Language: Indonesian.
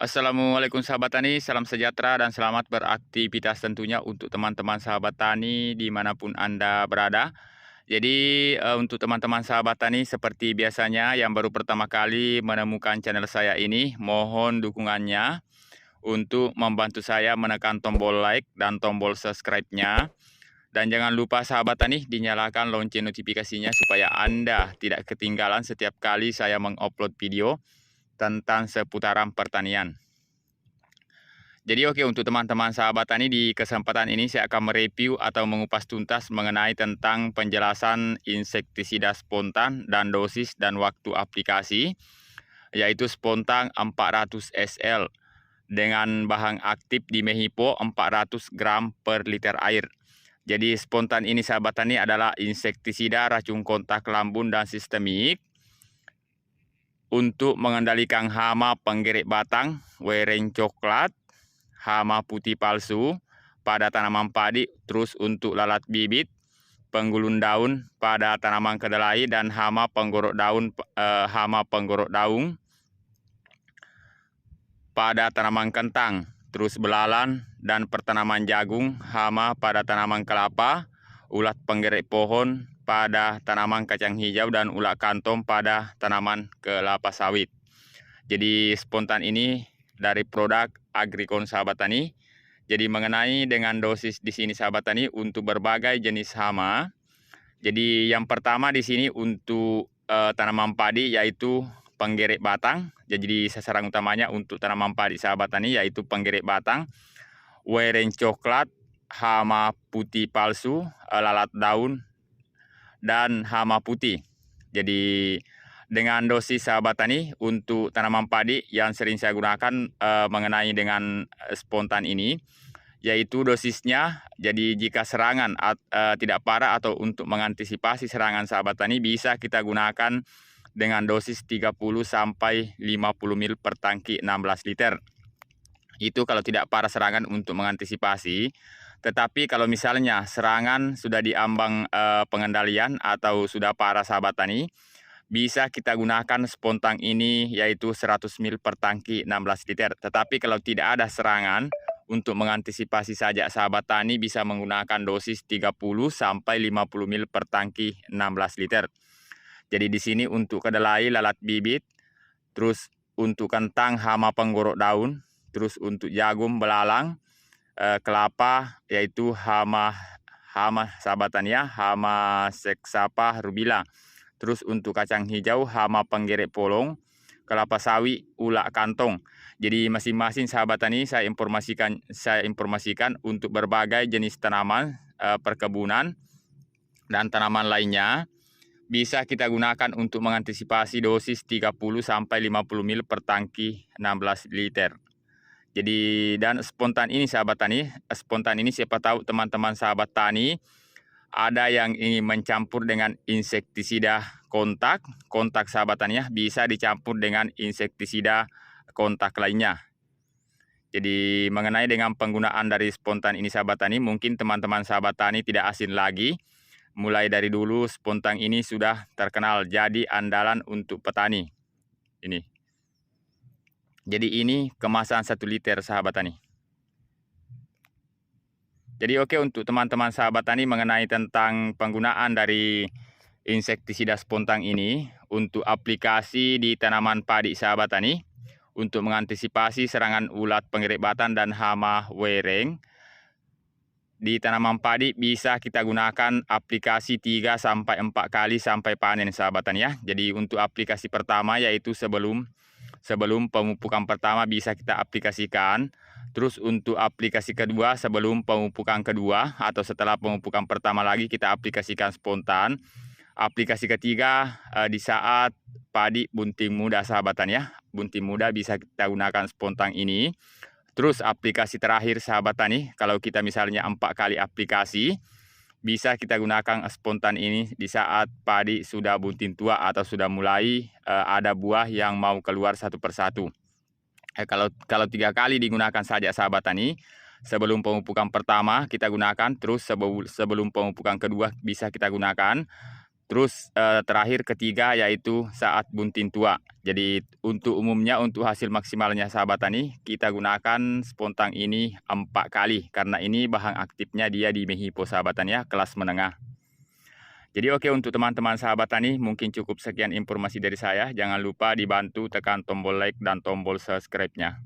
Assalamualaikum sahabat tani, salam sejahtera dan selamat beraktivitas tentunya untuk teman-teman sahabat tani dimanapun Anda berada. Jadi untuk teman-teman sahabat tani seperti biasanya yang baru pertama kali menemukan channel saya ini, mohon dukungannya untuk membantu saya menekan tombol like dan tombol subscribe-nya. Dan jangan lupa sahabat tani dinyalakan lonceng notifikasinya supaya Anda tidak ketinggalan setiap kali saya mengupload video tentang seputaran pertanian. Jadi oke, untuk teman-teman sahabat tani di kesempatan ini saya akan mereview atau mengupas tuntas mengenai tentang penjelasan insektisida spontan dan dosis dan waktu aplikasi, yaitu spontan 400 SL dengan bahan aktif di Mehipo 400 gram per liter air. Jadi spontan ini sahabat tani adalah insektisida racun kontak lambung dan sistemik untuk mengendalikan hama penggeret batang, wereng coklat, hama putih palsu pada tanaman padi, terus untuk lalat bibit, penggulung daun pada tanaman kedelai, dan hama penggorok daun pada tanaman kentang, terus belalang dan pertanaman jagung, hama pada tanaman kelapa, ulat penggeret pohon pada tanaman kacang hijau, dan ulat kantong pada tanaman kelapa sawit. Jadi spontan ini dari produk Agricon sahabat tani. Jadi mengenai dengan dosis di sini sahabat tani untuk berbagai jenis hama. Jadi yang pertama di sini untuk tanaman padi yaitu penggeret batang. Jadi sasaran utamanya untuk tanaman padi sahabat tani yaitu penggeret batang, wereng coklat, hama putih palsu, lalat daun, dan hama putih. Jadi dengan dosis sahabat tani untuk tanaman padi yang sering saya gunakan mengenai dengan spontan ini, yaitu dosisnya, jadi jika serangan tidak parah atau untuk mengantisipasi serangan sahabat tani bisa kita gunakan dengan dosis 30 sampai 50 ml per tangki 16 liter. Itu kalau tidak parah serangan untuk mengantisipasi. Tetapi kalau misalnya serangan sudah diambang pengendalian atau sudah parah sahabat tani, bisa kita gunakan spontan ini yaitu 100 ml per tangki 16 liter. Tetapi kalau tidak ada serangan, untuk mengantisipasi saja sahabat tani bisa menggunakan dosis 30 sampai 50 ml per tangki 16 liter. Jadi di sini untuk kedelai lalat bibit, terus untuk kentang hama penggorok daun, terus untuk jagung belalang, kelapa yaitu hama sahabat tani ya, hama seksapa rubila. Terus untuk kacang hijau hama penggeret polong, kelapa sawit, ulat kantong. Jadi masing-masing sahabat tani saya informasikan untuk berbagai jenis tanaman perkebunan dan tanaman lainnya bisa kita gunakan untuk mengantisipasi dosis 30 sampai 50 ml per tangki 16 liter. Jadi dan spontan ini sahabat tani, spontan ini siapa tahu teman-teman sahabat tani ada yang ingin mencampur dengan insektisida kontak sahabat tani ya, bisa dicampur dengan insektisida kontak lainnya. Jadi mengenai dengan penggunaan dari spontan ini sahabat tani, mungkin teman-teman sahabat tani tidak asing lagi. Mulai dari dulu spontan ini sudah terkenal jadi andalan untuk petani. Ini. Jadi ini kemasan 1 liter sahabat tani. Jadi oke, untuk teman-teman sahabat tani mengenai tentang penggunaan dari insektisida spontan ini untuk aplikasi di tanaman padi sahabat tani untuk mengantisipasi serangan ulat penggeret batang dan hama wereng di tanaman padi bisa kita gunakan aplikasi 3 sampai 4 kali sampai panen sahabat tani ya. Jadi untuk aplikasi pertama yaitu sebelum pemupukan pertama bisa kita aplikasikan. Terus untuk aplikasi kedua sebelum pemupukan kedua atau setelah pemupukan pertama lagi kita aplikasikan spontan. Aplikasi ketiga di saat padi bunting muda sahabat tani ya. Bunting muda bisa kita gunakan spontan ini. Terus aplikasi terakhir sahabat tani, kalau kita misalnya 4 kali aplikasi, bisa kita gunakan spontan ini di saat padi sudah bunting tua atau sudah mulai ada buah yang mau keluar satu persatu. Kalau 3 kali digunakan saja sahabat tani, sebelum pemupukan pertama kita gunakan, terus sebelum pemupukan kedua bisa kita gunakan. Terus terakhir ketiga yaitu saat bunting tua. Jadi untuk umumnya untuk hasil maksimalnya sahabat tani kita gunakan Spontan ini 4 kali karena ini bahan aktifnya dia di Mehipo sahabat tani ya, kelas menengah. Jadi oke, untuk teman-teman sahabat tani mungkin cukup sekian informasi dari saya. Jangan lupa dibantu tekan tombol like dan tombol subscribe-nya.